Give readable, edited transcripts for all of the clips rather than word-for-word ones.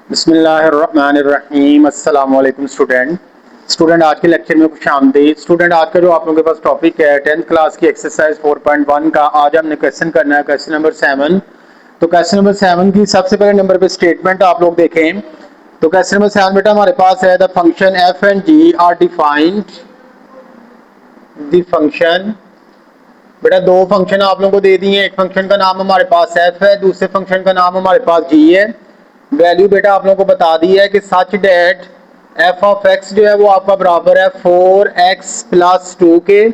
बिस्मिल्लाहिर्रहमानिर्रहीम। अस्सलाम वालेकुम स्टूडेंट आज के लेक्चर में खुशामदीद। स्टूडेंट आज का जो आप लोगों के पास टॉपिक है 10th क्लास की एक्सरसाइज 4.1 का। आज हमने क्वेश्चन करना है क्वेश्चन नंबर 7। तो क्वेश्चन नंबर 7 की सबसे पहले नंबर पे स्टेटमेंट आप लोग देखें। तो क्वेश्चन नंबर 7 बेटा हमारे पास है the function F and G are defined the function. बेटा दो फंक्शन आप लोगों को दे दिए हैं, एक फंक्शन का नाम हमारे पास एफ है, दूसरे फंक्शन का नाम हमारे पास जी है। वैल्यू बेटा आप लोगों को बता दी है कि सच डेट एफ ऑफ एक्स जो है वो आपका बराबर है 4x प्लस 2 के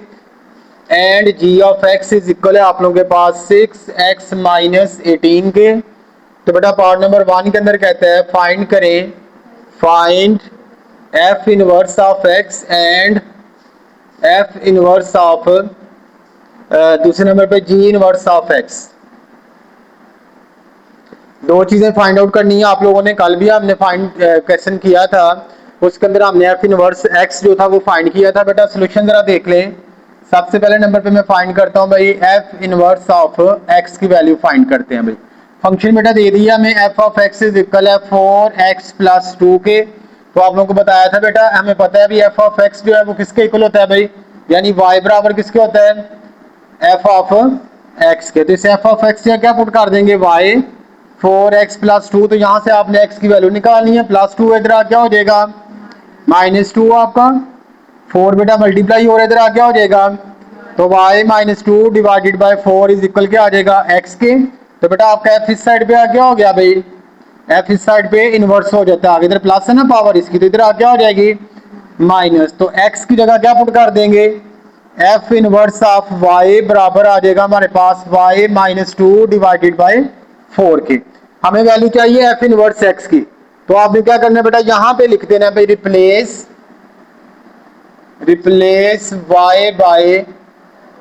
and G of x is equal है आप लोगों के पास 6x माइनस 18 के। तो बेटा पार्ट नंबर 1 के अंदर कहते हैं फाइंड करें, find F inverse of x and F inverse of दूसरे नंबर पे जी इनवर्स ऑफ एक्स। दो चीजें फाइंड आउट करनी है आप लोगों ने। कल भी हमने फाइंड क्वेश्चन किया था, उसके अंदर हमने एफ इनवर्स एक्स जो था वो फाइंड किया था। बेटा सोल्यूशन जरा देख लें। सबसे पहले नंबर पे मैं फाइंड करता हूं भाई एफ इनवर्स ऑफ एक्स की वैल्यू फाइंड करते हैं भाई। फंक्शन बेटा दे दिया हमें F of x is equal है 4x प्लस 2 के। तो आप लोगों को बताया था बेटा, हमें पता है अभी एफ ऑफ एक्स जो है वो किसके इक्वल होता है भाई, यानी वाई बराबर किसके होता है, एफ ऑफ एक्स के। तो इसे एफ ऑफ एक्स क्या पुट कर देंगे, वाई 4x प्लस 2। तो यहाँ से आपने x की वैल्यू निकालनी है, प्लस 2 इधर आ क्या हो जाएगा -2 आपका 4 बेटा मल्टीप्लाई और इधर आ क्या हो जाएगा, तो y -2 divided by 4 is equal क्या आ जाएगा x के। तो बेटा आपका f इस साइड पे आ क्या हो गया भाई, f इस साइड पे इनवर्स हो जाता है, आगे इधर प्लस है ना पावर इसकी, तो इधर आ क्या हो जाएगी माइनस। तो x की जगह क्या पुट कर देंगे, f इनवर्स ऑफ y बराबर आ जाएगा हमारे पास y -2 डिवाइडेड बाय 4 के। हमें वैल्यू चाहिए f इनवर्स x की। तो आपने क्या करना है बेटा, यहां पे लिख देना है भाई रिप्लेस y बाय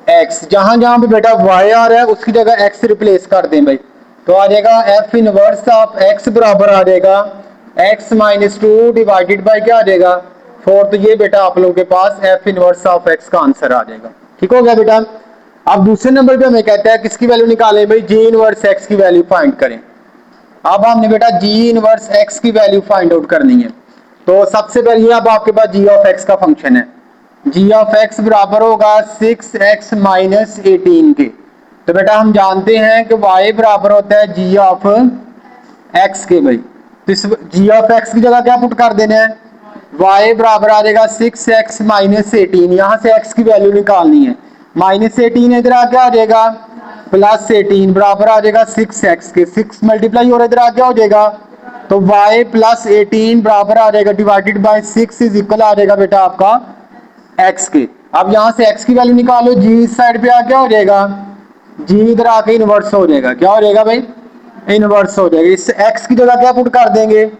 x। जहां जहां पे बेटा y आ रहा है उसकी जगह x रिप्लेस कर दें भाई। तो आ जाएगा f इनवर्स ऑफ x बराबर आ जाएगा x -2 डिवाइडेड बाय क्या आ जाएगा 4। तो ये बेटा आप लोगों के पास f इनवर्स ऑफ x का आंसर आ जाएगा। ठीक हो गया बेटा। अब दूसरे नंबर पे हमें कहता है किसकी वैल्यू निकालें भाई, g इनवर्स x की वैल्यू फाइंड करें। अब हमने बेटा g इनवर्स x की वैल्यू फाइंड आउट करनी है। तो सबसे पहले अब आपके पास g ऑफ x का फंक्शन है, g ऑफ x बराबर होगा 6x माइनस 18 के। तो बेटा हम जानते हैं कि y बराबर होता है g ऑफ x के भाई। तो इस g ऑफ x की जगह क्या पुट कर देना है, y बराबर आ जाएगा 6x माइनस 18। यहाँ से x की वैल्यू निकालनी है, -18 इधर आ क्या आ जाएगा +18 बराबर आ जाएगा 6x के। 6 मल्टीप्लाई और इधर आ क्या हो जाएगा, तो y प्लस 18 बराबर आ जाएगा डिवाइडेड बाय 6 इज इक्वल आ जाएगा बेटा आपका x के। अब यहाँ से x की वैल्यू निकालो, g इस साइड पे आ क्या हो जाएगा, g इधर आके इनवर्स हो जाएगा, क्या हो जाएगा भाई इनवर्स हो जाएगा। इस x की जगह क्या पुट कर देंगे,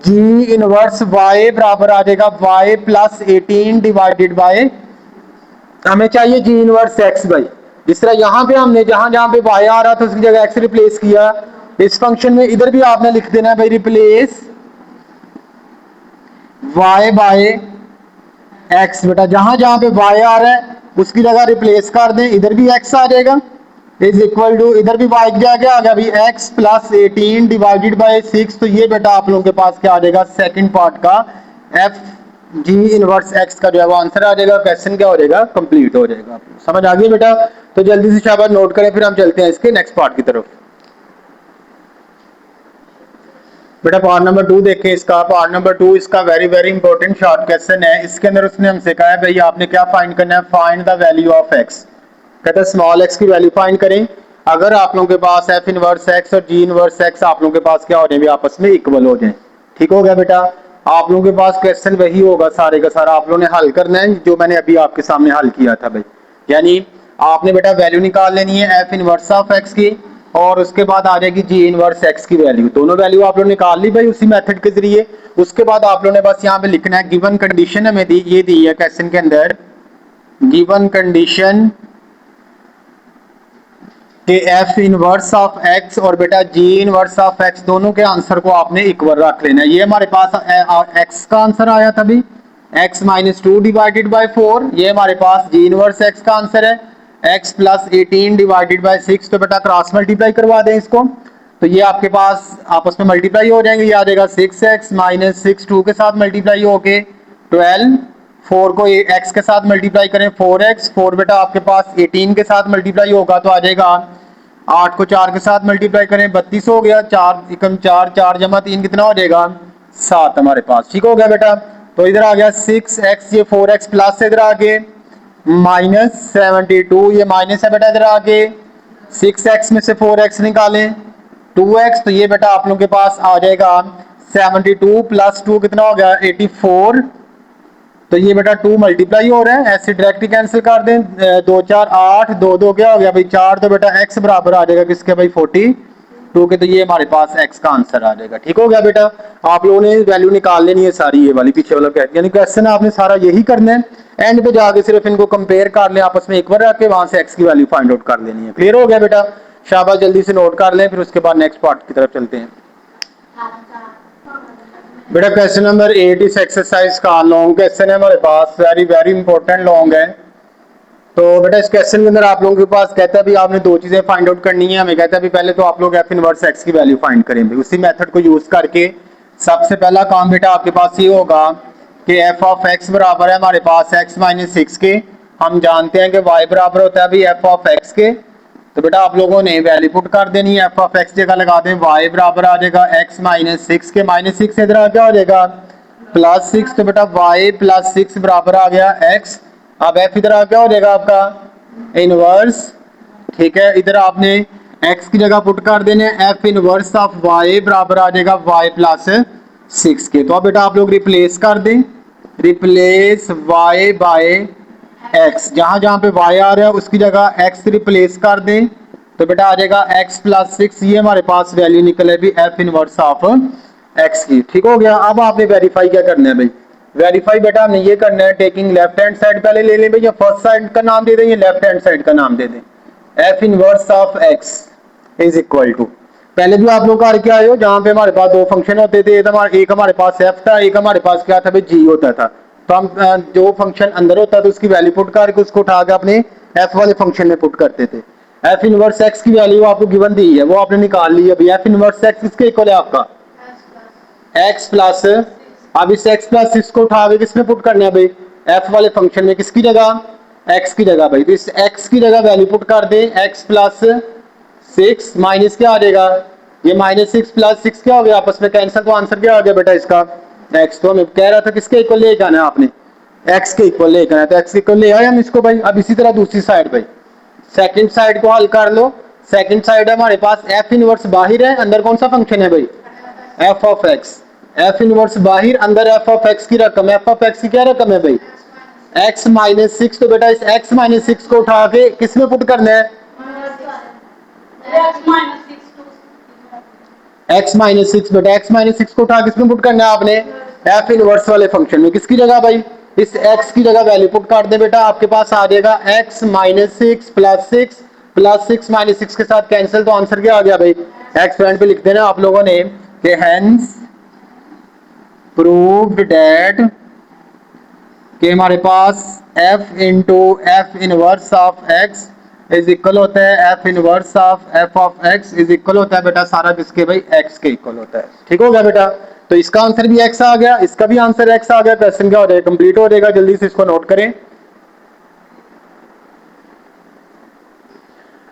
g इनवर्स y बराबर आ जाएगा y प्लस 18 डिवाइडेड बाय, हमें चाहिए g इनवर्स x भाई। जिस तरह यहाँ पे हमने जहां जहां पे y आ रहा था उसकी जगह x रिप्लेस किया, इस फंक्शन में इधर भी आपने लिख देना है भाई रिप्लेस y बाय x। बेटा जहां जहां पे y आ रहा है उसकी जगह रिप्लेस कर दें, इधर भी x आ जाएगा इज इक्वल टू, इधर भी y क्या आ गया भाई x प्लस 18 डिवाइडेड बाय 6। तो ये बेटा आप लोगों के पास क्या आ जाएगा, सेकंड पार्ट का f g इनवर्स x का जो है वो आंसर आ जाएगा। क्वेश्चन क्या हो जाएगा, कंप्लीट हो जाएगा। समझ आ गई बेटा। तो जल्दी से शाबाश नोट करें, फिर हम चलते हैं इसके नेक्स्ट पार्ट की तरफ। बेटा पार्ट नंबर 2 देखें इसका। पार्ट नंबर 2 इसका वेरी इंपॉर्टेंट शॉर्ट क्वेश्चन है। इसके अंदर उसने हमसे कहा है भाई आपने क्या फाइंड करना है, find the value of x। कहता है स्मॉल x की वैल्यू फाइंड करें। अगर आप लोगों के पास f इनवर्स x और g इनवर्स x आप लोगों के पास क्या हो जाए, आपस में इक्वल हो जाए। ठीक हो गया बेटा। आप लोगों के पास क्वेश्चन वही होगा सारे का सारा, आप लोगों ने हल करना है जो मैंने अभी आपके सामने हल किया था भाई। यानी आपने बेटा वैल्यू निकाल लेनी है f इनवर्स ऑफ x की, और उसके बाद आ जाएगी g इनवर्स x की वैल्यू। दोनों वैल्यू आप लोगों ने निकाल ली भाई उसी मेथड के जरिए। उसके बाद आप लोगों ने बस यहाँ पे लिखना है गिवन कंडीशन हमें ये दी है क्वेश्चन के अंदर, गिवन कंडीशन कि f इनवर्स ऑफ x और बेटा g इनवर्स ऑफ x दोनों के आंसर को आपने इक्वल रख लेना है। ये हमारे पास x का आंसर आया था भी x -2 डिवाइडेड बाय 4, ये हमारे पास g इनवर्स x का आंसर है x प्लस 18 डिवाइडेड बाय 6। तो बेटा क्रॉस मल्टीप्लाई करवा दें इसको। तो ये आपके पास आपस में मल्टीप्लाई हो जाएंगे, ये आ जाएगा 6x माइनस 6 2 के साथ मल्टीप्लाई होके 12, 4 को x के साथ मल्टीप्लाई करें 4x, 4 बेटा आपके पास 18 के साथ मल्टीप्लाई होगा तो आ जाएगा 8 को 4 के साथ मल्टीप्लाई करें 32 हो गया, 4 एकम 4, 4 जमा 3 कितना हो जाएगा 7 हमारे पास। ठीक हो गया बेटा। तो इधर आ गया 6x, ये 4x प्लस इधर आगे माइनस 72, ये माइनस है बेटा इधर आगे 6x में से 4x निकालें 2x, तो ये बेटा आप लोगों के पास आ जाएगा 72 प्लस 2 कितना हो गया 84, तो ये बेटा 2 मल्टीप्लाई हो रहा है, ऐसे डायरेक्ट ही कैंसिल कर दें, 2 4 8, 2 2 क्या हो गया भाई 4, तो बेटा x बराबर आ जाएगा किसके भाई 42 के, तो ये हमारे पास x का आंसर आ जाएगा। ठीक हो गया बेटा। आप लोगों ने वैल्यू निकाल लेनी है सारी, ये वाली पीछे वाला कहते यानी क्वेश्चन आपने सारा यही करना है, एंड पे जाके सिर्फ इनको कंपेयर कर ले आपस में एक बार रख के वहां से x की वैल्यू फाइंड आउट कर लेनी है। क्लियर हो गया बेटा, शाबाश, जल्दी से नोट कर लें, फिर उसके बाद नेक्स्ट पार्ट की तरफ चलते हैं। बेटा क्वेश्चन नंबर 8 इस एक्सरसाइज का लॉन्ग क्वेश्चन है हमारे पास, वेरी वेरी इंपॉर्टेंट लॉन्ग है। तो बेटा इस क्वेश्चन के अंदर आप लोगों के पास कहता है भी आपने दो चीजें फाइंड आउट करनी है, हमें कहता है भी पहले तो आप लोग एफ इनवर्स एक्स की वैल्यू फाइंड करें। उसी मेथड को यूज करके सबसे पहला काम बेटा आपके पास ये होगा कि एफ ऑफ एक्स बराबर है हमारे पास एक्स माइनस 6 के, हम जानते हैं कि वाई बराबर होता है भी एफ ऑफ एक्स के, तो बेटा आप लोगों ने वैल्यू पुट कर देनी है, एफ ऑफ एक्स जगह लगा दें वाई बराबर आ जाएगा एक्स माइनस 6 के, माइनस 6 इधर आ क्या हो जाएगा प्लस 6, तो बेटा वाई प्लस 6 बराबर आ गया एक्स, अब एफ इधर आ क्या हो जाएगा आपका इनवर्स। ठीक है, इधर आपने x की जगह पुट कर देने एफ इनवर्स ऑफ y बराबर आ जाएगा y प्लस 6 के, तो अब बेटा आप लोग रिप्लेस कर दें, रिप्लेस y बाय x, जहां जहां पे y आ रहा है उसकी जगह x रिप्लेस कर दें, तो बेटा आ जाएगा x प्लस 6, ये हमारे पास वैल्यू निकल है भी एफ इनवर्स ऑफ x की। ठीक हो गया। अब आपने वेरीफाई क्या करना है भाई, वेरीफाई बेटा हमने ये करना है, टेकिंग लेफ्ट हैंड साइड पहले ले लें भैया, फर्स्ट साइड का नाम दे दें या लेफ्ट हैंड साइड का नाम दे दें, F inverse of x is equal to, पहले भी आप लोग करके आए हो जहां पे हमारे पास दो फंक्शन होते थे, एक हमारे पास एफ था, एक हमारे पास क्या था भाई जी होता था, तो हम जो फंक्शन अंदर होता था उसकी वैल्यू पुट करके उसको उठा के अपने एफ वाले फंक्शन में पुट करते थे। एफ इनवर्स एक्स की वैल्यू आपको गिवन दी है, वो आपने निकाल ली है भाई, एफ इनवर्स एक्स किसके इक्वल है आपका एक्स प्लस, अब इस x प्लस 6 को उठा के किसमें पुट करना है भाई f वाले फंक्शन में, किसकी जगह x की जगह भाई, तो इस x की जगह वैल्यू पुट कर दे x प्लस 6 माइनस क्या आ जाएगा, ये माइनस 6 प्लस 6 क्या हो गया आपस में कैंसिल, तो आंसर क्या आ गया बेटा इसका x, तो हमें कह रहा था किसके इक्वल लेके आना है आपने x के इक्वल लेके आना है, तो x के इक्वल ले आए हम इसको भाई। अब इसी तरह दूसरी साइड भाई सेकंड साइड को हल कर लो, सेकंड साइड है हमारे पास f इनवर्स बाहर है, अंदर कौन सा फंक्शन है भाई f of x, F inverse बाहर अंदर एफ ऑफ एक्स की रकम, एफ ऑफ एक्स की क्या रकम है भाई एक्स माइनस 6, तो बेटा इस एक्स माइनस 6 को उठा के किस में पुट करना है एक्स माइनस 6, बेटा एक्स माइनस 6 को उठा किस में पुट करना है आपने एफ इनवर्स वाले फंक्शन में, किसकी जगह भाई इस एक्स की जगह वैल्यू पुट कर दे बेटा, आपके पास आ जाएगा एक्स माइनस 6 प्लस 6 माइनस 6 के साथ कैंसिल, तो आंसर क्या आ गया भाई एक्स फ्रंट पे लिख देना आप लोगों ने कि हेंस प्रूव्ड दैट कि हमारे पास f into F inverse of x is equal होता है F inverse of F of x is equal होता है बेटा सारा किसके भाई x के इक्वल होता है। ठीक हो गया बेटा, तो इसका आंसर भी x आ गया, इसका भी आंसर x आ गया, क्वेश्चन क्या हो जाएगा कंप्लीट हो जाएगा, जल्दी से इसको नोट करें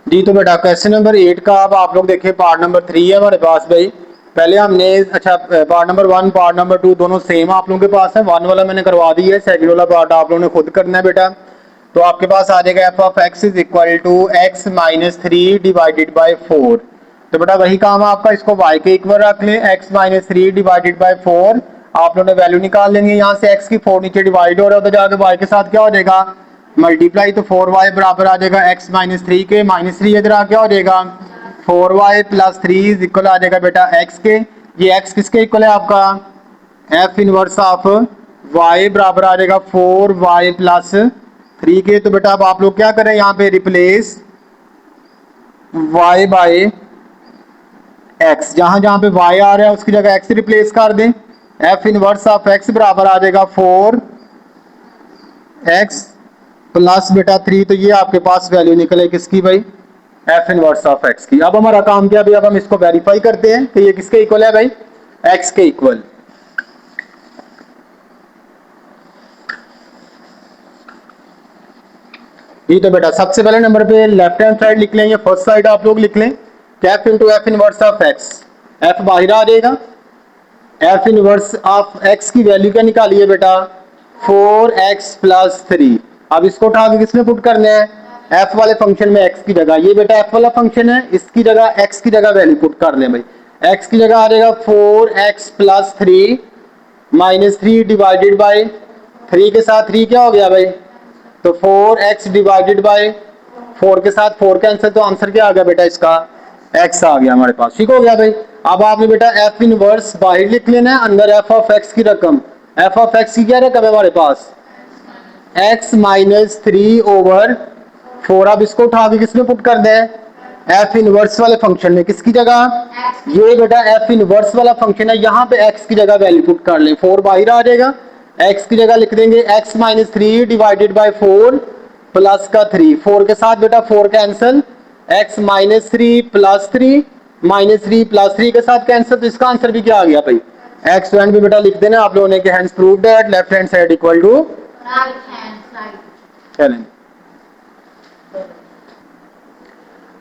जी। तो बेटा क्वेश्चन नंबर 8 का अब आप लोग देखिए पार्ट नंबर 3 है हमारे पास भाई, पहले हमने अच्छा पार्ट नंबर 1 पार्ट नंबर 2 दोनों सेम आप लोगों के पास है, 1 वाला मैंने करवा दी है, सेकंड वाला पार्ट आप लोगों ने खुद करना है बेटा। तो आपके पास आ जाएगा F of x is equal to x minus 3 divided by 4, तो बेटा वही काम है आपका, इसको y के इक्वल रख लें एक्स माइनस 3 डिवाइडेड बाई 4, आप लोगों ने वैल्यू निकाल लेंगे, यहाँ से x की 4 नीचे डिवाइड हो रहा है तो जाके y के साथ क्या हो जाएगा मल्टीप्लाई, तो 4y बराबर आ जाएगा x माइनस 3 के, माइनस 3 इधर आ क्या हो जाएगा 4y प्लस 3 इज इक्वल आ जाएगा बेटा x के, ये x किसके इक्वल है आपका f इनवर्स ऑफ y बराबर आ जाएगा 4y प्लस 3 के, तो बेटा अब आप लोग क्या करें यहाँ पे रिप्लेस y बाय x, जहां जहां पे y आ रहा है उसकी जगह x रिप्लेस कर दें, f इनवर्स ऑफ x बराबर आ जाएगा 4x प्लस बेटा 3, तो ये आपके पास वैल्यू निकले किसकी भाई एफ इनवर्स ऑफ एक्स की। अब हमारा काम क्या भाई, अब हम इसको वेरीफाई करते हैं कि ये किसके इक्वल है भाई, एक्स के इक्वल। ये तो बेटा सबसे पहले नंबर पे लेफ्ट हैंड साइड लिख लेंगे, फर्स्ट साइड आप लोग लिख लें F into F inverse of x. F बाहर आ जाएगा, एफ इनवर्स ऑफ एक्स की वैल्यू क्या निकालिए बेटा, 4x प्लस 3। अब इसको उठा के किसमें पुट करना है, एफ वाले फंक्शन में x की जगह। ये बेटा एफ वाला फंक्शन है, इसकी जगह x की जगह वैल्यू पुट कर लें भाई। x की जगह आ जाएगा 4x plus 3 minus 3 divided by 3 के साथ 3 क्या हो गया भाई, तो 4x डिवाइडेड बाई 4 के साथ 4 कैंसिल, तो आंसर क्या आ गया बेटा इसका, x आ गया हमारे पास। ठीक हो गया भाई। अब आपने बेटा एफ इनवर्स बाहर लिख लेना है, अंदर एफ ऑफ एक्स की रकम, एफ ऑफ एक्स की क्या रकम है हमारे पास, x माइनस 3 ओवर 4। अब इसको उठा के किसमें पुट कर दें, एफ इनवर्स वाले फंक्शन में, किसकी जगह, ये बेटा एफ इनवर्स वाला फंक्शन है, यहाँ पे x की जगह वैल्यू पुट कर लें, 4 बाहर आ जाएगा, x की जगह लिख देंगे x minus 3 divided by 4 plus का 3, 4 के साथ बेटा 4 cancel, x minus 3 plus 3 minus 3 plus 3 के साथ कैंसिल, तो इसका आंसर भी क्या आ गया भाई, x एंड भी बेटा लिख देना आप लोगों ने कि hence proved that left hand side equal to right hand side. चलें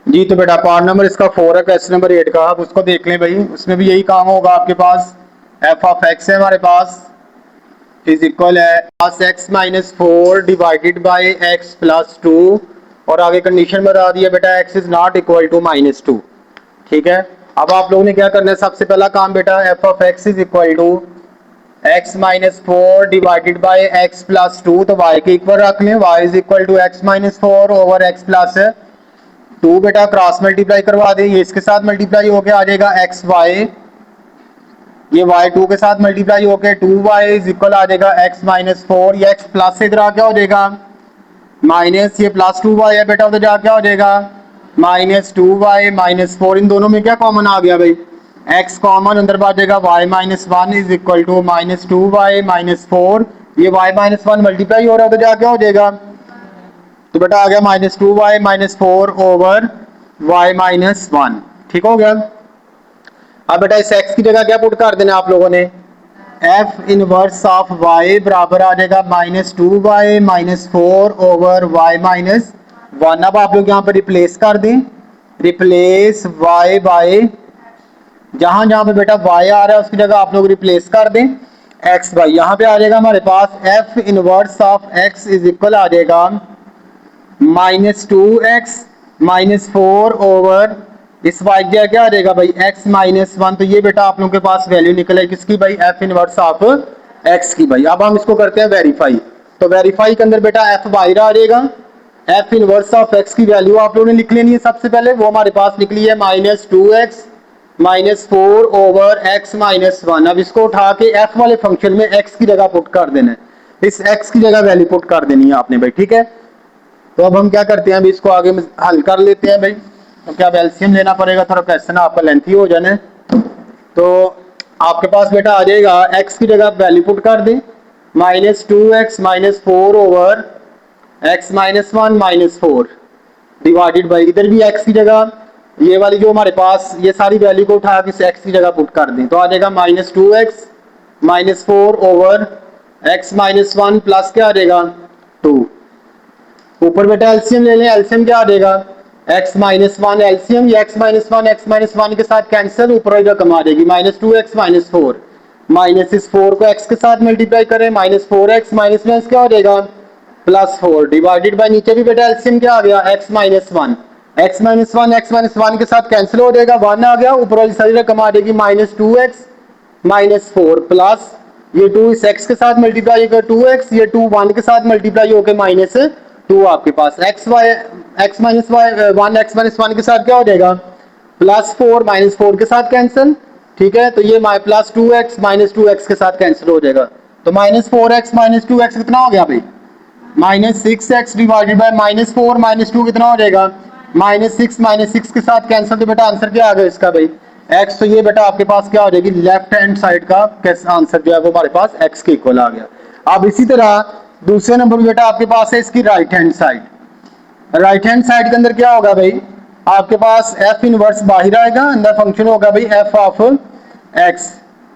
जी, तो बेटा पार्ट नंबर इसका 4 है, क्वेश्चन नंबर 8 का। आप उसको देख लें भाई, उसमें भी यही काम होगा आपके पास। एफ ऑफ एक्स है हमारे पास, इज इक्वल है plus x minus 4 divided by x plus 2, और आगे कंडीशन बता दिया बेटा x is not equal to minus 2। ठीक है, अब आप लोगों ने क्या करना है, सबसे पहला काम बेटा f of x is equal to x minus 4 divided by x plus 2, तो वाई के इक्वल रख लें, y is equal to x minus 4 over x plus 2 बेटा क्रॉस मल्टीप्लाई करवा दें, ये इसके साथ मल्टीप्लाई होके आ जाएगा एक्स वाई, ये y 2 के साथ मल्टीप्लाई होके 2y इज इक्वल आ जाएगा x माइनस 4, ये x प्लस से इधर आ क्या हो जाएगा माइनस, ये प्लस 2y है बेटा, उधर जा क्या हो जाएगा माइनस 2y माइनस 4, इन दोनों में क्या कॉमन आ गया भाई, x कॉमन अंदर आ जाएगा, y minus 1 is equal to minus 2y minus 4, ये y माइनस 1 मल्टीप्लाई हो रहा है, उधर जा क्या हो जाएगा, तो बेटा आ गया minus 2y minus 4 over y minus 1। ठीक हो गया। अब बेटा इस x की जगह क्या पुट कर देना आप लोगों ने, f इनवर्स ऑफ y बराबर आ जाएगा minus 2y minus 4 over y minus 1। अब आप लोग यहाँ पर रिप्लेस कर दें, रिप्लेस y बाय, जहां जहां पे बेटा y आ रहा है उसकी जगह आप लोग रिप्लेस कर दें x बाई, यहाँ पे आ जाएगा हमारे पास f inverse of x is equal आ जाएगा माइनस 2x माइनस 4 ओवर इस y की क्या आ जाएगा भाई x माइनस 1, तो ये बेटा आप लोगों के पास वैल्यू निकले किसकी भाई, f इनवर्स ऑफ x की भाई। अब हम इसको करते हैं वेरीफाई, तो वेरीफाई के अंदर बेटा f बाहर आ जाएगा, f इनवर्स ऑफ x की वैल्यू आप लोगों ने लिख लेनी है सबसे पहले, वो हमारे पास निकली है minus 2x minus 4 over x minus 1। अब इसको उठा के f वाले फंक्शन में x की जगह पुट कर देना है, इस x की जगह वैल्यू पुट कर देनी है आपने भाई। ठीक है, तो अब हम क्या करते हैं, अभी इसको आगे हल कर लेते हैं भाई। तो क्या एलसीएम लेना पड़ेगा, थोड़ा क्वेश्चन आपका लेंथी हो जाना है, तो आपके पास बेटा आ जाएगा x की जगह वैल्यू पुट कर दें, minus 2x minus 4 over x minus 1 minus 4 divided by, इधर भी x की जगह ये वाली जो हमारे पास ये सारी वैल्यू को उठा के x की जगह पुट कर दें, तो आ जाएगा minus 2x minus 4 over x minus 1 plus क्या आ जाएगा 2। ऊपर बेटा एलसीएम ले लें, एलसीएम क्या आ जाएगा x माइनस 1 एलसीएम, ये x माइनस 1 के साथ कैंसिल, ऊपर रकम आ जाएगी माइनस 2x माइनस 4, माइनस इस 4 को x के साथ मल्टीप्लाई करें, माइनस 4x माइनस में क्या हो जाएगा प्लस 4 डिवाइडेड बाय, नीचे भी बेटा एलसीएम क्या आ गया x माइनस 1, x माइनस 1 के साथ कैंसिल हो जाएगा, 1 आ गया, ऊपर वाली सारी रकम आ जाएगी माइनस 2x माइनस 4 प्लस ये 2 इस x के साथ मल्टीप्लाई होकर 2x, ये 2 1 के साथ मल्टीप्लाई होकर माइनस 2 आपके पास x माइनस 1 के साथ क्या हो जाएगा प्लस 4 माइनस 4 के साथ कैंसिल। ठीक है, तो ये प्लस 2x माइनस 2x के साथ कैंसिल हो जाएगा, तो माइनस 4x माइनस 2x कितना हो गया भाई minus 6x divided by minus 4 minus 2 कितना हो जाएगा माइनस 6 के साथ कैंसिल, तो बेटा आंसर क्या आ गया इसका भाई x, तो ये बेटा आपके पास क्या हो जाएगी लेफ्ट हैंड साइड का आंसर जो है वो हमारे पास x के इक्वल आ गया। अब इसी तरह दूसरे नंबर में बेटा आपके पास है इसकी right hand side, right hand side के अंदर क्या होगा भाई आपके पास एफ इनवर्स बाहर आएगा, अंदर फंक्शन होगा भाई एफ ऑफ एक्स।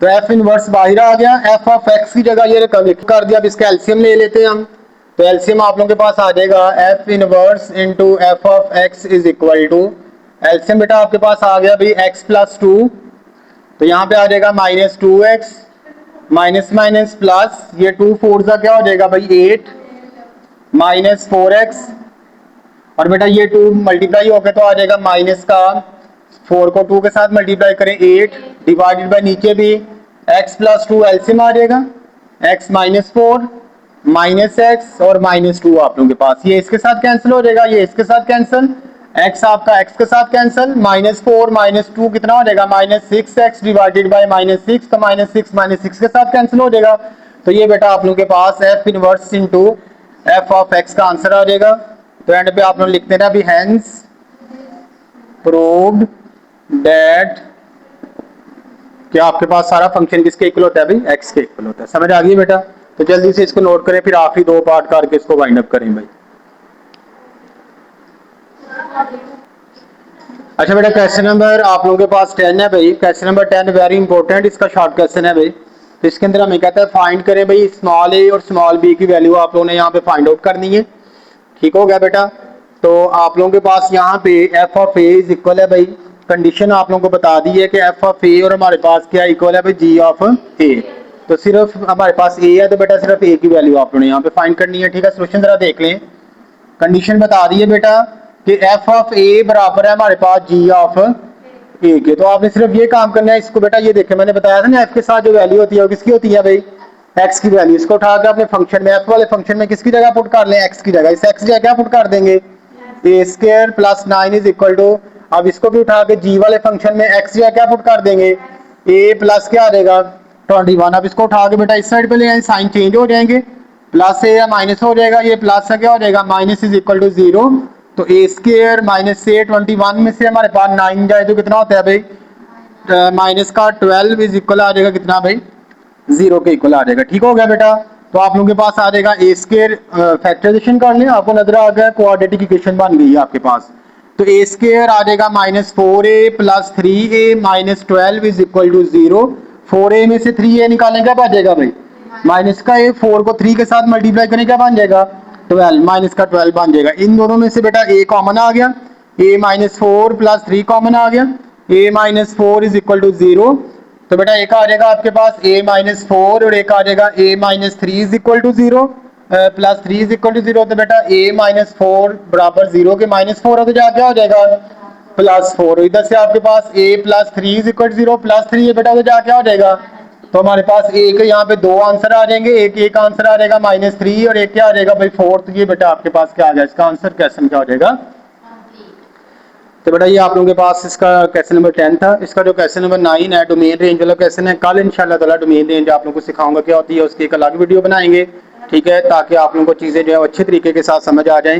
तो एफ इनवर्स बाहर आ गया, एफ ऑफ एक्स की जगह ये कर दिया। अब इसका एलसीएम ले लेते हैं हम। तो एलसीएम आप लोगों के पास आ जाएगा f inverse into F of x is equal to, LCM बेटा आपके पास आ गया भाई एक्स प्लस टू, तो यहाँ पे आ जाएगा minus two x minus minus plus, ये टू फोर का क्या हो जाएगा भाई एट माइनस फोर एक्स, और बेटा ये टू मल्टीप्लाई होकर तो आ जाएगा माइनस का फोर को टू के साथ मल्टीप्लाई करें एट डिवाइडेड बाय नीचे भी एक्स प्लस टू एलसीएम आ जाएगा x minus four minus x और माइनस टू आप लोगों के पास, ये इसके साथ कैंसिल हो जाएगा, ये इसके साथ कैंसिल, एक्स आपका एक्स के साथ cancel, minus four minus two कितना हो जाएगा minus six x divided by minus six, तो माइनस सिक्स के साथ कैंसिल हो जाएगा। तो ये बेटा आप लोगों के पास F inverse into F of X का आंसर आ जाएगा। तो एंड पे आप लोग लिखते हैं ना अभी हैंस प्रूव्ड दैट कि आपके पास सारा फंक्शन किसके इक्वल होता है भाई, एक्स के इक्वल होता है। समझ आ गई बेटा? तो जल्दी से इसको नोट करें, फिर आखिरी दो पार्ट करके इसको वाइंड अप करें भाई। अच्छा बेटा क्वेश्चन नंबर आप लोगों के पास 10 है भाई, क्वेश्चन नंबर 10 वेरी इंपॉर्टेंट, इसका शॉर्ट क्वेश्चन है भाई। तो इसके अंदर हमें कहता है फाइंड करें भाई स्मॉल ए और स्मॉल बी की वैल्यू आप लोगों ने यहाँ पे फाइंड आउट करनी है। ठीक हो गया बेटा? तो आप लोगों के पास यहाँ पे F of A is equal है भाई, कंडीशन आप लोगों को बता दी है कि एफ ऑफ ए और हमारे पास क्या इक्वल है भाई जी ऑफ ए। तो सिर्फ हमारे पास ए है तो बेटा सिर्फ ए की वैल्यू आप लोगों ने यहाँ पे फाइंड करनी है। ठीक है, सोल्यूशन जरा देख लें। कंडीशन बता दी है बेटा कि एफ ऑफ ए बराबर है हमारे पास जी ऑफ ए के, तो आपने सिर्फ ये काम करना है इसको बेटा, ये देखें मैंने बताया था ना एफ के साथ जो वैल्यू होती है वो किसकी होती है भाई, एक्स की वैल्यू। इसको उठा के अपने फंक्शन में एफ वाले फंक्शन में किसकी जगह पुट कर लें, एक्स की जगह। इस एक्स की जगह क्या पुट कर देंगे, A square plus 9 is equal to, अब इसको भी उठा के जी वाले फंक्शन में एक्स की जगह क्या पुट कर देंगे, ए प्लस क्या आ जाएगा 21। अब इसको उठा के बेटा इस साइड पे ले आए, साइन चेंज हो जाएंगे, प्लस है या माइनस हो जाएगा, ये प्लस है क्या हो जाएगा minus is equal to zero. तो ए स्क्वायर माइनस से 21 में से हमारे पास 9 जाए तो कितना होता है भाई, माइनस का 12 इज इक्वल आ जाएगा कितना भाई, जीरो के इक्वल आ जाएगा। ठीक हो गया बेटा? तो आप लोगों के पास आ जाएगा ए स्क्वायर, फैक्टराइजेशन कर लें, आपको नजर आ गया क्वाड्रेटिक इक्वेशन बन गई है आपके पास। तो ए स्क्वायर आ जाएगा minus four A plus three A minus 12 is equal to zero. Four A में से थ्री ए निकालने क्या बन जाएगा भाई, माइनस का ए, फोर को थ्री के साथ मल्टीप्लाई करने क्या बन जाएगा 12, माइनस का 12 बन जाएगा। इन दोनों में से बेटा ए कॉमन आ गया, A minus four plus three common आ गया, A minus four is equal to zero. तो बेटा एक आ जाएगा आपके पास a माइनस फोर और एक आ जाएगा a minus three is equal to zero plus three is equal to zero. तो बेटा a माइनस फोर बराबर जीरो के माइनस फोर हो तो क्या क्या हो जाएगा प्लस फोर। इधर से आपके पास a plus three is equal to zero plus three है बेटा, तो क्या क्या हो जाएगा, तो हमारे पास a के यहाँ पे दो आंसर आ जाएंगे, एक एक आंसर आ जाएगा माइनस थ्री और एक क्या आ जाएगा भाई फोर। तो ये बेटा आपके पास क्या आ गया, इसका आंसर क्वेश्चन क्या हो जाएगा। तो बेटा ये आप लोगों के पास इसका क्वेश्चन नंबर 10 था। इसका जो क्वेश्चन नंबर 9 है डोमेन रेंज वाला क्वेश्चन है, कल इंशाल्लाह ताला डोमेन रेंज आप लोगों को सिखाऊंगा क्या होती है, उसकी एक अलग वीडियो बनाएंगे। ठीक है, ताकि आप लोगों को चीज़ें जो है अच्छे तरीके के साथ समझ आ जाएं।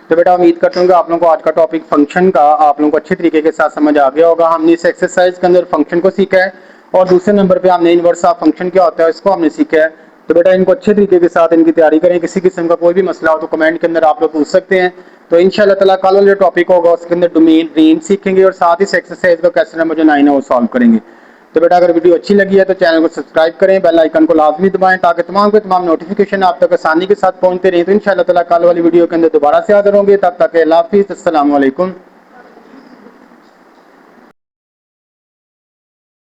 तो बेटा उम्मीद करता हूँ कि आप लोगों को आज का टॉपिक फंक्शन का आप लोगों को अच्छे तरीके के साथ समझ आ गया होगा। हमने इस एक्सरसाइज के अंदर फंक्शन को सीखा है और दूसरे नंबर पर हमने इनवर्स ऑफ फंक्शन क्या होता है इसको हमने सीखा है। तो बेटा इनको अच्छे तरीके के साथ इनकी तैयारी करें, किसी किस्म का कोई भी मसला हो तो कमेंट के अंदर आप लोग पूछ सकते हैं। तो इंशाल्लाह ताला कल वाला जो टॉपिक होगा उसके अंदर डोमेन रेंज सीखेंगे और साथ ही एक्सरसाइज का क्वेश्चन नंबर जो 9 है वो सॉल्व करेंगे। तो बेटा अगर वीडियो अच्छी लगी है तो चैनल को सब्सक्राइब करें, बेल आइकन को लाजमी दबाएं ताकि तमाम के तमाम नोटिफिकेशन आप तक आसानी के साथ पहुंचते रहें। तो इंशाल्लाह ताला कल वाली वीडियो के अंदर दोबारा से हाजिर होंगे, तब तक अल्लाह हाफिज़, अस्सलाम वालेकुम।